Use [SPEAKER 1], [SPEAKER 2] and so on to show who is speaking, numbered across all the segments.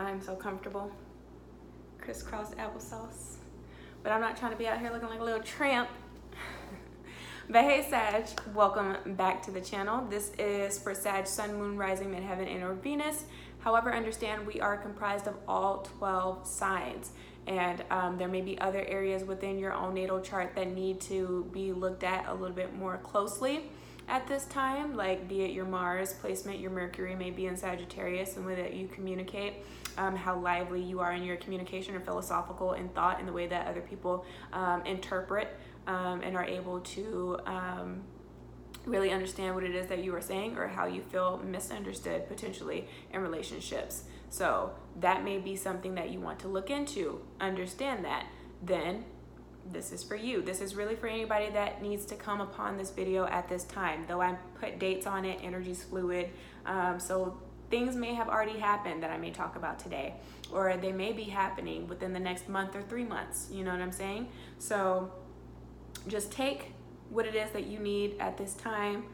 [SPEAKER 1] I'm so comfortable. Crisscross applesauce. But I'm not trying to be out here looking like a little tramp. But hey Sag, welcome back to the channel. This is for Sag, Sun, Moon, Rising, Midheaven, and or Venus. However, understand we are comprised of all 12 signs. And there may be other areas within your own natal chart that need to be looked at a little bit more closely at this time, like be it your Mars placement, your Mercury may be in Sagittarius, and the way that you communicate, how lively you are in your communication or philosophical in thought, and the way that other people interpret and are able to really understand what it is that you are saying, or how you feel misunderstood potentially in relationships. So that may be something that you want to look into. Understand that. Then this is for you. This is really for anybody that needs to come upon this video at this time. Though I put dates on it, energy's fluid. So things may have already happened that I may talk about today, or they may be happening within the next month or 3 months. You know what I'm saying? So just take what it is that you need at this time.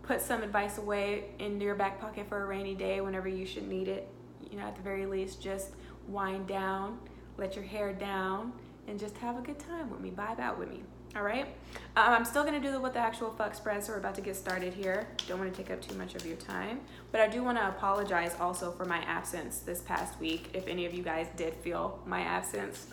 [SPEAKER 1] Put some advice away in your back pocket for a rainy day whenever you should need it. You know, at the very least, just wind down, let your hair down, and just have a good time with me, vibe out with me, all right? I'm still gonna do what the actual fuck spread, so we're about to get started here. Don't wanna take up too much of your time, but I do wanna apologize also for my absence this past week, if any of you guys did feel my absence.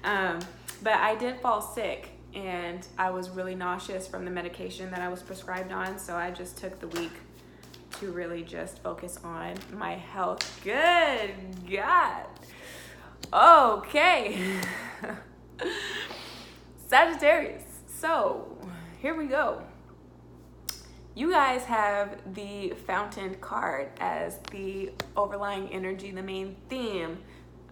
[SPEAKER 1] But I did fall sick, and I was really nauseous from the medication that I was prescribed on, so I just took the week to really just focus on my health. Good God. Okay. Sagittarius. So here we go. You guys have the Fountain card as the overlying energy, the main theme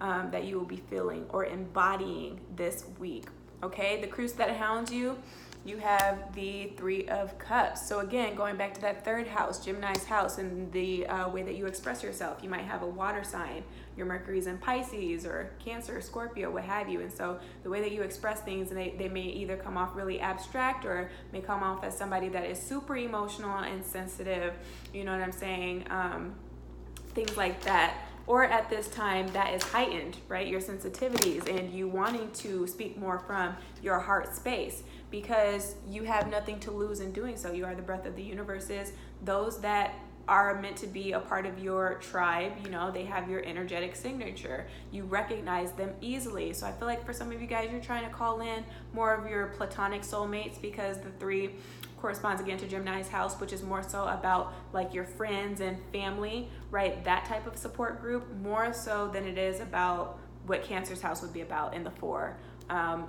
[SPEAKER 1] that you will be feeling or embodying this week. Okay, the Cruise that hounds you, you have the Three of Cups. So again, going back to that third house, Gemini's house, and the way that you express yourself. You might have a water sign. Your Mercury's in Pisces or Cancer, Scorpio, what have you. And so the way that you express things, they may either come off really abstract or may come off as somebody that is super emotional and sensitive. You know what I'm saying? Things like that. Or at this time that is heightened, right? Your sensitivities and you wanting to speak more from your heart space, because you have nothing to lose in doing so. You are the breath of the universes. Those that are meant to be a part of your tribe, you know, they have your energetic signature. You recognize them easily. So I feel like for some of you guys, you're trying to call in more of your platonic soulmates, because the 3 corresponds again to Gemini's house, which is more so about like your friends and family, right? That type of support group, more so than it is about what Cancer's house would be about in the 4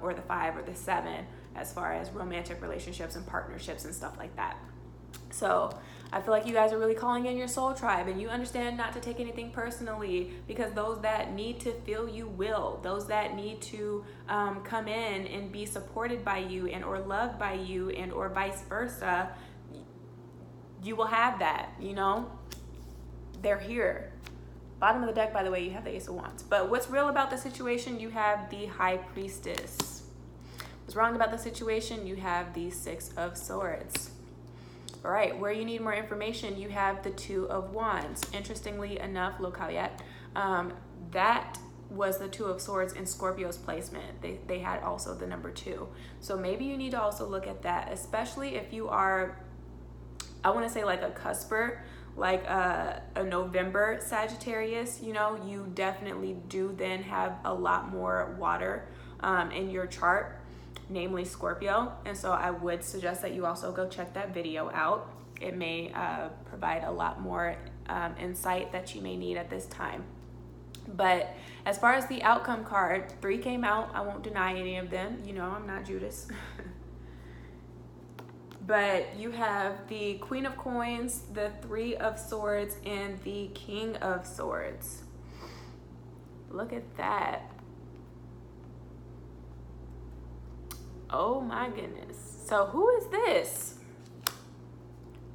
[SPEAKER 1] or the 5 or the 7, as far as romantic relationships and partnerships and stuff like that. So I feel like you guys are really calling in your soul tribe, and you understand not to take anything personally, because those that need to feel you will. Those that need to come in and be supported by you and or loved by you and or vice versa, you will have that, you know? They're here. Bottom of the deck, by the way, you have the Ace of Wands. But what's real about the situation, you have the High Priestess. What's wrong about the situation, you have the 6 of Swords. All right, where you need more information, you have the 2 of Wands. Interestingly enough, little caveat, that was the 2 of Swords in Scorpio's placement. They had also the number 2. So maybe you need to also look at that, especially if you are, I want to say like a cusper, like a November Sagittarius. You know, you definitely do then have a lot more water in your chart, namely Scorpio. And so I would suggest that you also go check that video out. It may provide a lot more insight that you may need at this time. But as far as the outcome card, 3 came out. I won't deny any of them. You know, I'm not Judas. But you have the Queen of Coins, the 3 of Swords, and the King of Swords. Look at that. Oh my goodness. So who is this?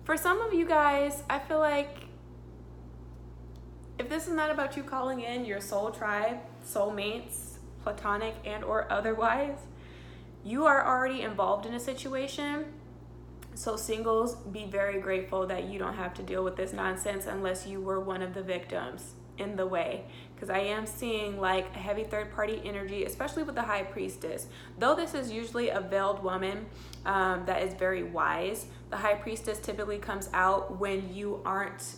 [SPEAKER 1] For some of you guys, I feel like if this is not about you calling in your soul tribe, soulmates, platonic and or otherwise, you are already involved in a situation. So singles, be very grateful that you don't have to deal with this nonsense unless you were one of the victims. in the way, because I am seeing like a heavy third party energy, especially with the high priestess. Though this is usually a veiled woman that is very wise, the high priestess typically comes out when you aren't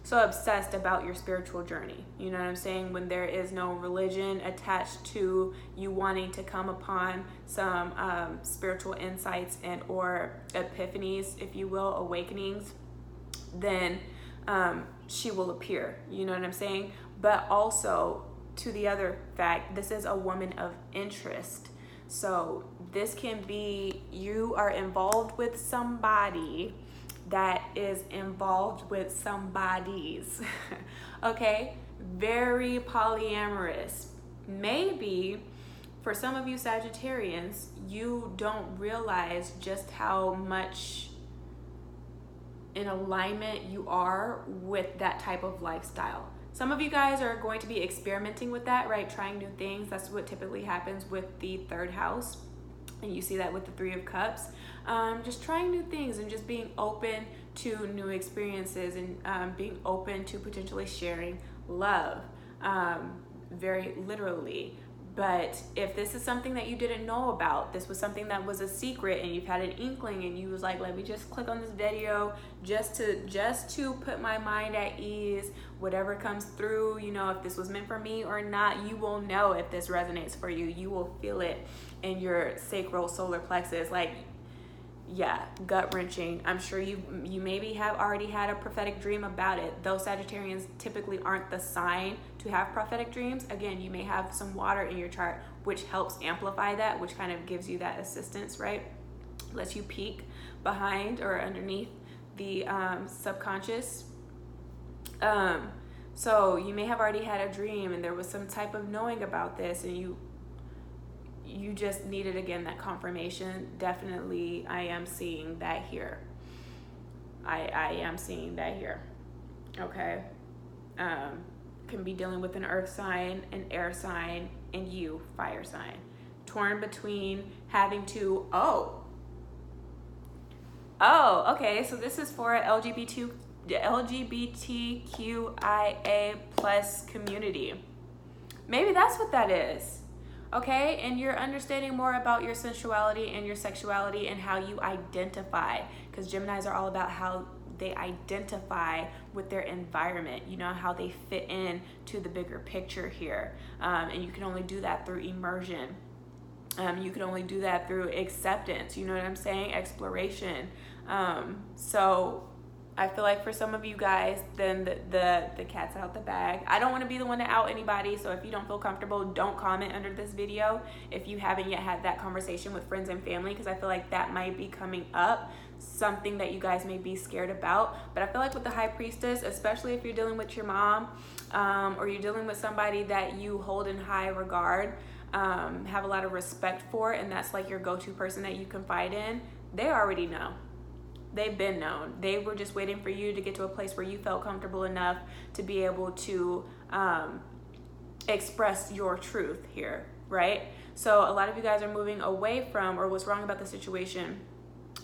[SPEAKER 1] so obsessed about your spiritual journey. You know what I'm saying? When there is no religion attached to you wanting to come upon some spiritual insights and or epiphanies, if you will, awakenings, then she will appear. You know what I'm saying? But also, to the other fact, this is a woman of interest. So this can be you are involved with somebody that is involved with somebody's. Okay? Very polyamorous. Maybe for some of you Sagittarians, you don't realize just how much in alignment you are with that type of lifestyle. Some of you guys are going to be experimenting with that, right? Trying new things. That's what typically happens with the third house. And you see that with the Three of Cups. Just trying new things and just being open to new experiences and being open to potentially sharing love, very literally. But if this is something that you didn't know about, this was something that was a secret and you've had an inkling and you was like, let me just click on this video just to put my mind at ease, whatever comes through, you know, if this was meant for me or not, you will know if this resonates for you. You will feel it in your sacral solar plexus. Like, yeah, gut wrenching. I'm sure you maybe have already had a prophetic dream about it. Those Sagittarians typically aren't the sign to have prophetic dreams. Again, you may have some water in your chart, which helps amplify that, which kind of gives you that assistance, right? Lets you peek behind or underneath the subconscious. So you may have already had a dream and there was some type of knowing about this and you just needed, again, that confirmation. Definitely, I am seeing that here. I am seeing that here. Okay. Can be dealing with an earth sign, an air sign, and you, fire sign. Torn between having to, okay, so this is for LGBTQIA plus community. Maybe that's what that is. Okay, and you're understanding more about your sensuality and your sexuality and how you identify, because Geminis are all about how they identify with their environment, you know, how they fit in to the bigger picture here. And you can only do that through immersion. You can only do that through acceptance, you know what I'm saying? Exploration. So I feel like for some of you guys, then the cat's out the bag. I don't want to be the one to out anybody, so if you don't feel comfortable, don't comment under this video if you haven't yet had that conversation with friends and family, because I feel like that might be coming up, something that you guys may be scared about. But I feel like with the High Priestess, especially if you're dealing with your mom, or you're dealing with somebody that you hold in high regard, have a lot of respect for, and that's like your go-to person that you confide in, they already know. They've been known. They were just waiting for you to get to a place where you felt comfortable enough to be able to express your truth here, right? So a lot of you guys are moving away from, or what's wrong about the situation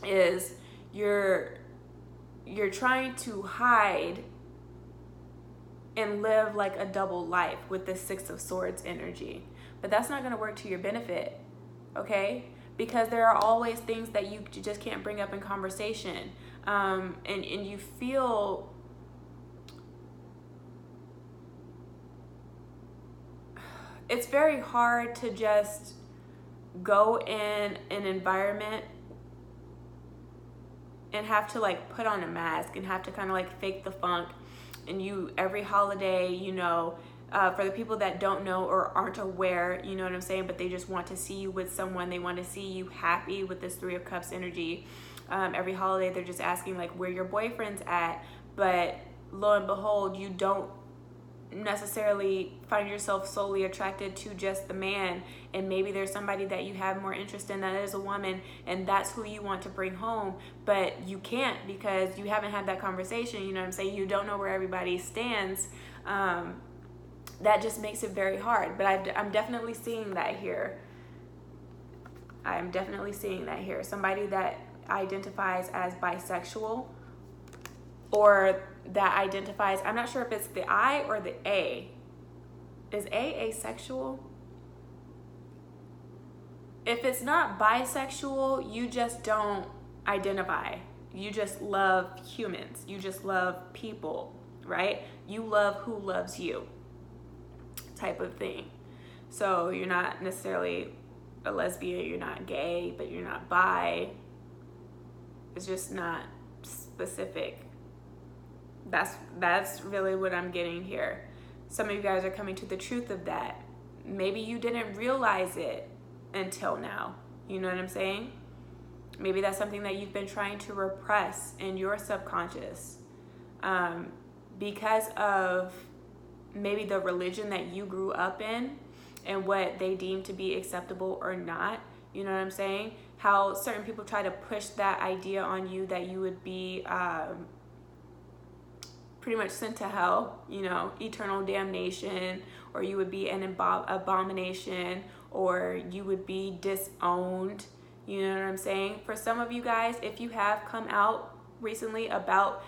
[SPEAKER 1] is you're trying to hide and live like a double life with this Six of Swords energy. But that's not going to work to your benefit, okay? Because there are always things that you just can't bring up in conversation. And you feel it's very hard to just go in an environment and have to like put on a mask and have to kind of like fake the funk. And you, every holiday, you know, for the people that don't know or aren't aware, you know what I'm saying, but they just want to see you with someone, they want to see you happy with this Three of Cups energy. Every holiday they're just asking like where your boyfriend's at, but lo and behold, you don't necessarily find yourself solely attracted to just the man, and maybe there's somebody that you have more interest in that is a woman, and that's who you want to bring home, but you can't because you haven't had that conversation, you know what I'm saying, you don't know where everybody stands. That just makes it very hard. But I'm definitely seeing that here. I'm definitely seeing that here. Somebody that identifies as bisexual or that identifies, I'm not sure if it's the I or the A. Is A asexual? If it's not bisexual, you just don't identify. You just love humans. You just love people, right? You love who loves you, type of thing. So you're not necessarily a lesbian, you're not gay, but you're not bi. It's just not specific. That's really what I'm getting here. Some of you guys are coming to the truth of that. Maybe you didn't realize it until now. You know what I'm saying? Maybe that's something that you've been trying to repress in your subconscious because of maybe the religion that you grew up in and what they deem to be acceptable or not. You know what I'm saying? How certain people try to push that idea on you that you would be pretty much sent to hell, you know, eternal damnation, or you would be an abomination, or you would be disowned. You know what I'm saying? For some of you guys, if you have come out recently about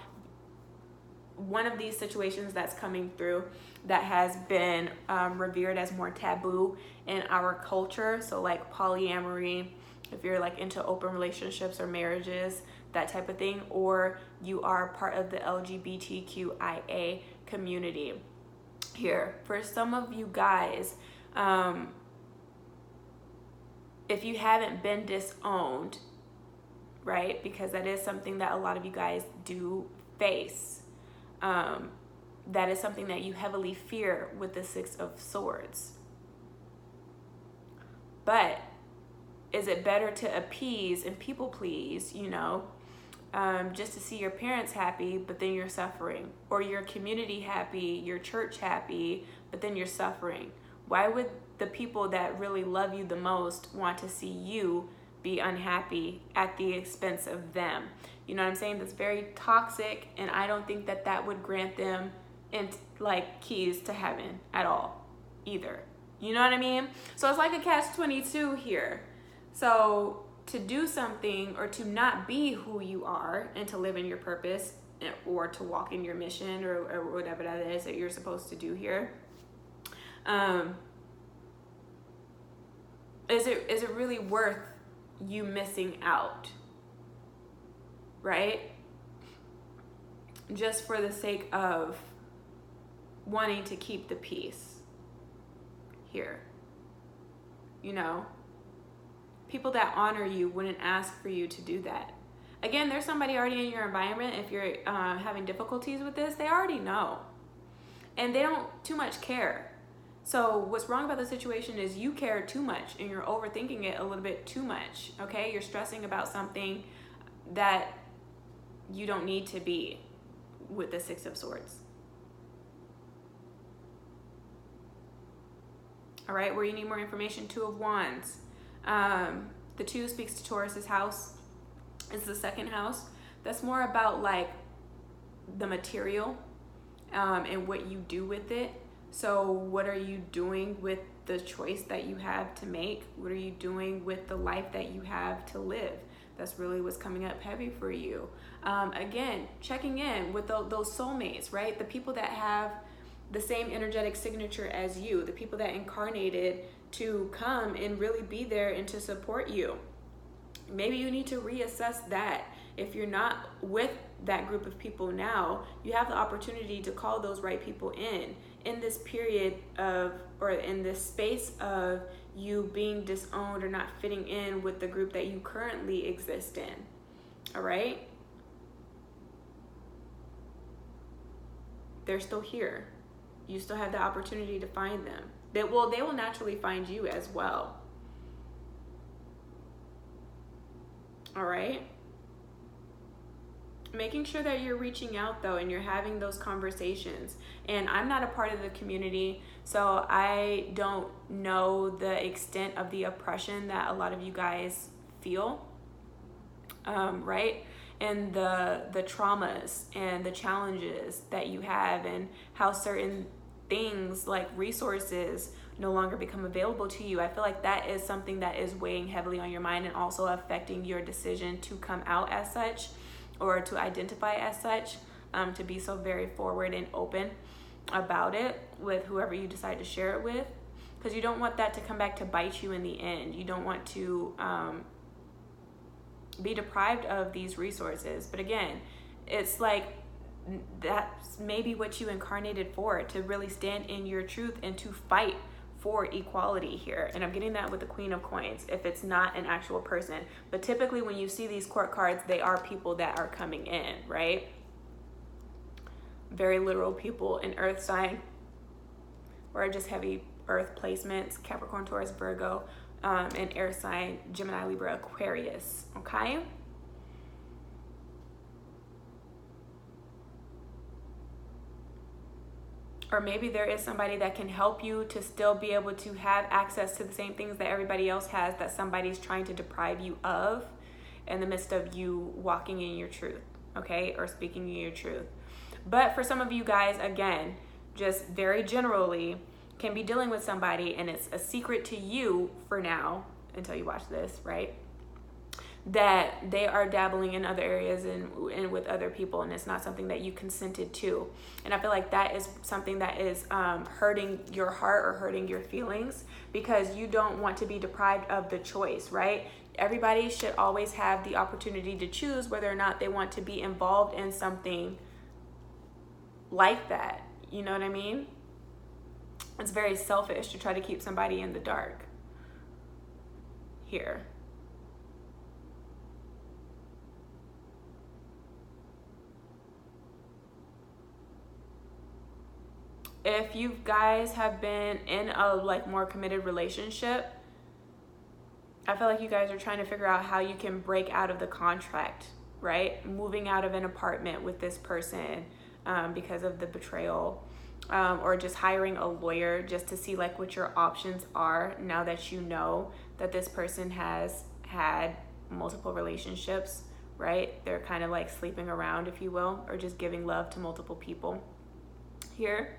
[SPEAKER 1] one of these situations that's coming through that has been revered as more taboo in our culture, so like polyamory, if you're like into open relationships or marriages, that type of thing, or you are part of the LGBTQIA community here. For some of you guys, if you haven't been disowned, right, because that is something that a lot of you guys do face, that is something that you heavily fear with the Six of Swords. But is it better to appease and people please, you know, just to see your parents happy, but then you're suffering, or your community happy, your church happy, but then you're suffering? Why would the people that really love you the most want to see you be unhappy at the expense of them? You know what I'm saying? That's very toxic, and I don't think that that would grant them like keys to heaven at all either. You know what I mean? So it's like a catch-22 here. So to do something or to not be who you are and to live in your purpose or to walk in your mission or whatever that is that you're supposed to do here, is it really worth you missing out, right? Just for the sake of wanting to keep the peace here, you know? People that honor you wouldn't ask for you to do that. Again, there's somebody already in your environment. If you're having difficulties with this, they already know. And they don't too much care. So what's wrong about the situation is you care too much and you're overthinking it a little bit too much, okay? You're stressing about something that you don't need to be with the Six of Swords. All right, where you need more information, Two of Wands. The 2 speaks to Taurus's house. It's the second house. That's more about like the material and what you do with it. So what are you doing with the choice that you have to make? What are you doing with the life that you have to live? That's really what's coming up heavy for you. Again, checking in with those soulmates, right? The people that have the same energetic signature as you, the people that incarnated to come and really be there and to support you. Maybe you need to reassess that. If you're not with that group of people now, you have the opportunity to call those right people in this period of, or in this space of you being disowned or not fitting in with the group that you currently exist in. All right? They're still here. You still have the opportunity to find them. They will naturally find you as well. All right? Making sure that you're reaching out though and you're having those conversations. And I'm not a part of the community, so I don't know the extent of the oppression that a lot of you guys feel, right? And the traumas and the challenges that you have and how certain things like resources no longer become available to you. I feel like that is something that is weighing heavily on your mind and also affecting your decision to come out as such or to identify as such. to be so very forward and open about it with whoever you decide to share it with, because you don't want that to come back to bite you in the end. You don't want to be deprived of these resources. But again, it's like that's maybe what you incarnated for, to really stand in your truth and to fight for equality here. And I'm getting that with the Queen of Coins, if it's not an actual person. But typically when you see these court cards, they are people that are coming in, right? Very literal people, an earth sign, or just heavy earth placements, Capricorn, Taurus, Virgo, an air sign, Gemini, Libra, Aquarius, okay? Or maybe there is somebody that can help you to still be able to have access to the same things that everybody else has, that somebody's trying to deprive you of in the midst of you walking in your truth, okay? Or speaking in your truth. But for some of you guys, again, just very generally, can be dealing with somebody and it's a secret to you for now, until you watch this, right? That they are dabbling in other areas and with other people, and it's not something that you consented to. And I feel like that is something that is hurting your heart or hurting your feelings, because you don't want to be deprived of the choice, right? Everybody should always have the opportunity to choose whether or not they want to be involved in something like that. You know what I mean? It's very selfish to try to keep somebody in the dark here. If you guys have been in a like more committed relationship, I feel like you guys are trying to figure out how you can break out of the contract, right? Moving out of an apartment with this person because of the betrayal, or just hiring a lawyer just to see like what your options are now that you know that this person has had multiple relationships, right? They're kind of like sleeping around, if you will, or just giving love to multiple people here.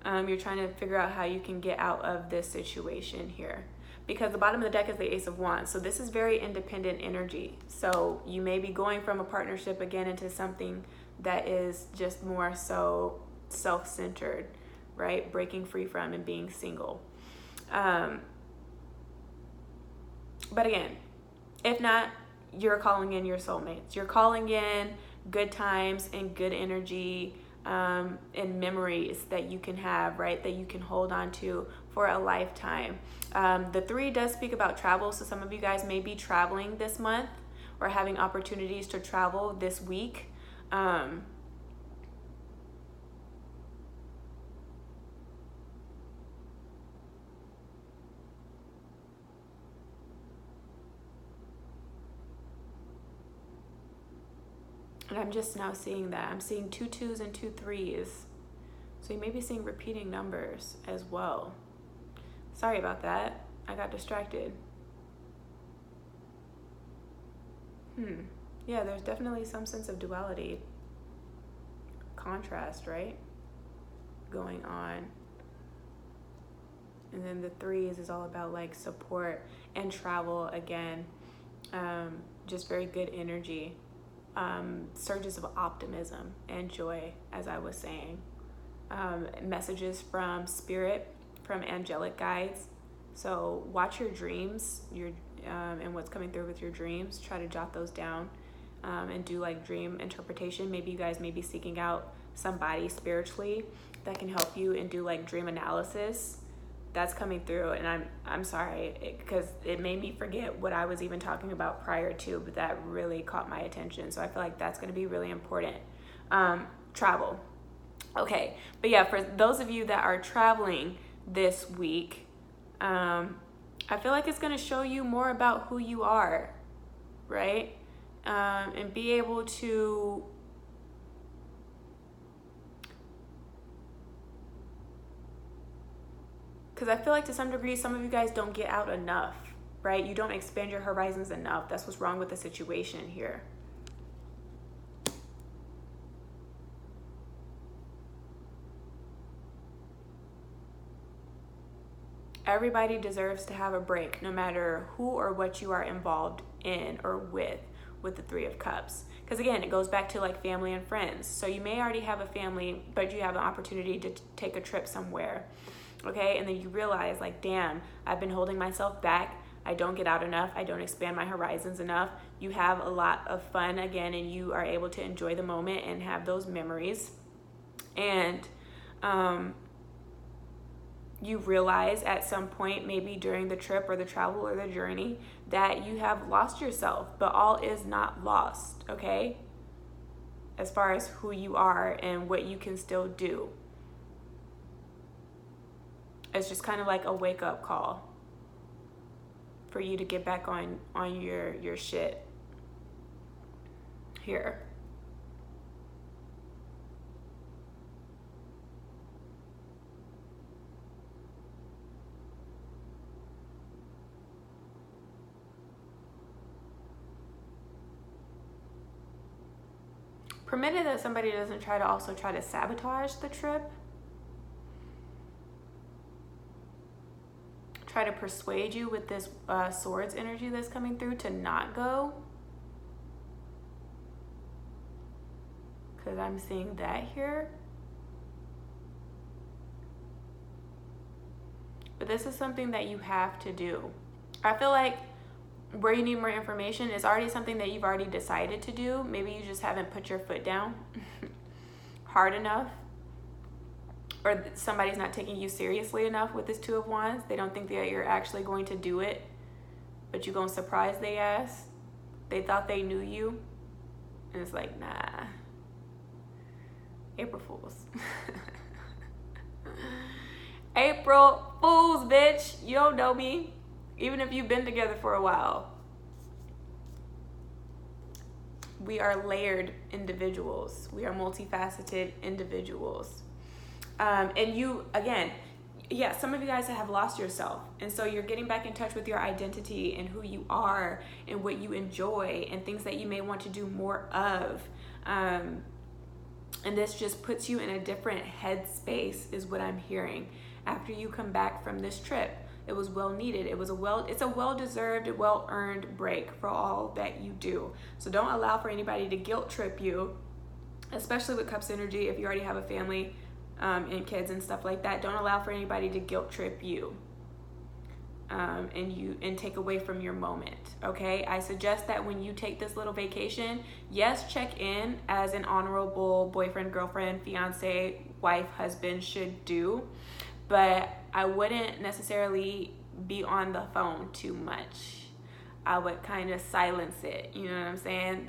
[SPEAKER 1] You're trying to figure out how you can get out of this situation here, because the bottom of the deck is the Ace of Wands. So this is very independent energy. So you may be going from a partnership again into something that is just more so self-centered, right? Breaking free from and being single. But again, if not, you're calling in your soulmates. You're calling in good times and good energy, and memories that you can have, right? That you can hold on to for a lifetime. The 3 does speak about travel. So some of you guys may be traveling this month or having opportunities to travel this week. And I'm just now seeing that. I'm seeing 2 2s and 2 3s. So you may be seeing repeating numbers as well. Sorry about that. I got distracted. Yeah, there's definitely some sense of duality, contrast, right? Going on. And then the 3s is all about like support and travel again. Just very good energy. Surges of optimism and joy, as I was saying. Messages from spirit, from angelic guides. So watch your dreams, and what's coming through with your dreams. Try to jot those down, and do like dream interpretation. Maybe you guys may be seeking out somebody spiritually that can help you and do like dream analysis. That's coming through, and I'm sorry, because it made me forget what I was even talking about prior to, but that really caught my attention. So I feel like that's going to be really important. Travel. Okay, but yeah, for those of you that are traveling this week, I feel like it's going to show you more about who you are, right? And be able to because I feel like to some degree, some of you guys don't get out enough, right? You don't expand your horizons enough. That's what's wrong with the situation here. Everybody deserves to have a break, no matter who or what you are involved in or with the 3 of Cups. Because again, it goes back to like family and friends. So you may already have a family, but you have an opportunity to take a trip somewhere. Okay, and then you realize like, damn, I've been holding myself back. I don't get out enough. I don't expand my horizons enough. You have a lot of fun again, and you are able to enjoy the moment and have those memories. And you realize at some point, maybe during the trip or the travel or the journey, that you have lost yourself, but all is not lost, okay? As far as who you are and what you can still do. It's just kind of like a wake-up call for you to get back on your shit here. Permitted that somebody doesn't try to sabotage the trip. Try to persuade you with this swords energy that's coming through to not go. Because I'm seeing that here. But this is something that you have to do. I feel like where you need more information is already something that you've already decided to do. Maybe you just haven't put your foot down hard enough, or somebody's not taking you seriously enough with this Two of Wands. They don't think that you're actually going to do it, but you're gonna surprise they ass. They thought they knew you, and it's like, nah. April Fools. April Fools, bitch. You don't know me. Even if you've been together for a while. We are layered individuals. We are multifaceted individuals. And you, again, yeah, some of you guys have lost yourself. And so you're getting back in touch with your identity and who you are and what you enjoy and things that you may want to do more of. And this just puts you in a different headspace is what I'm hearing after you come back from this trip. It was well needed. It's a well-deserved, well-earned break for all that you do. So don't allow for anybody to guilt trip you, especially with Cups energy. If you already have a family and kids and stuff like that, don't allow for anybody to guilt trip you and take away from your moment. Okay, I suggest that when you take this little vacation, yes, check in as an honorable boyfriend, girlfriend, fiance, wife, husband should do. But I wouldn't necessarily be on the phone too much. I would kind of silence it. You know what I'm saying?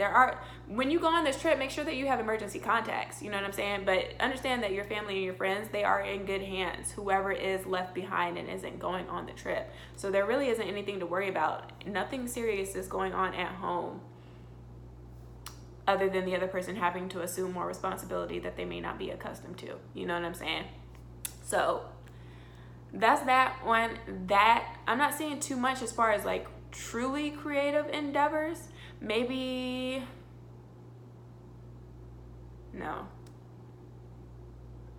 [SPEAKER 1] When you go on this trip, make sure that you have emergency contacts. You know what I'm saying? But understand that your family and your friends, they are in good hands. Whoever is left behind and isn't going on the trip. So there really isn't anything to worry about. Nothing serious is going on at home, other than the other person having to assume more responsibility that they may not be accustomed to. You know what I'm saying? So that's that one. That I'm not seeing too much as far as like truly creative endeavors. Maybe no,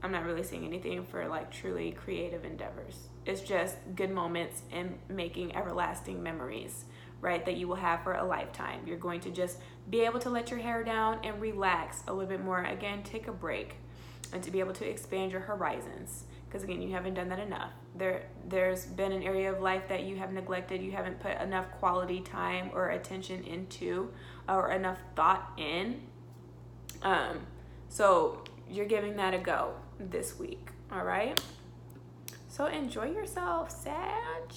[SPEAKER 1] I'm not really seeing anything for like truly creative endeavors. It's just good moments and making everlasting memories, right, that you will have for a lifetime. You're going to just be able to let your hair down and relax a little bit more. Again, take a break and to be able to expand your horizons. Because again, you haven't done that enough. There's been an area of life that you have neglected. You haven't put enough quality time or attention into, or enough thought in. So you're giving that a go this week. All right. So enjoy yourself, Sag.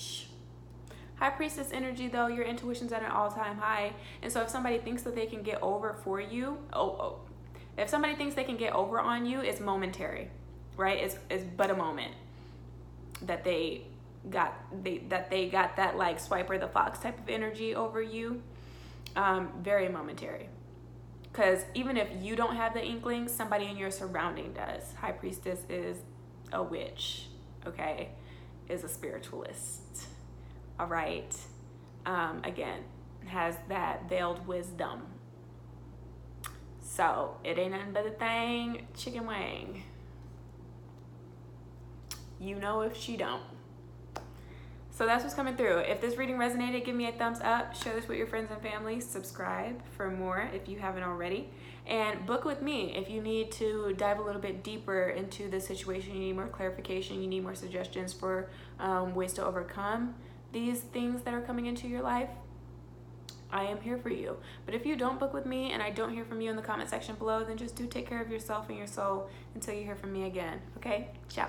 [SPEAKER 1] High Priestess energy, though, your intuition's at an all-time high. And so if somebody thinks that they can get over for you, if somebody thinks they can get over on you, it's momentary. Right? It's but a moment that they got that like Swiper the Fox type of energy over you. Very momentary. Because even if you don't have the inkling, somebody in your surrounding does. High Priestess is a witch, okay? Is a spiritualist. All right. Again, has that veiled wisdom. So it ain't nothing but a thing, chicken wing. You know if she don't. So that's what's coming through. If this reading resonated, give me a thumbs up, share this with your friends and family, subscribe for more if you haven't already, and book with me if you need to dive a little bit deeper into the situation, you need more clarification, you need more suggestions for ways to overcome these things that are coming into your life. I am here for you. But if you don't book with me and I don't hear from you in the comment section below, then just do take care of yourself and your soul until you hear from me again. Okay? Ciao.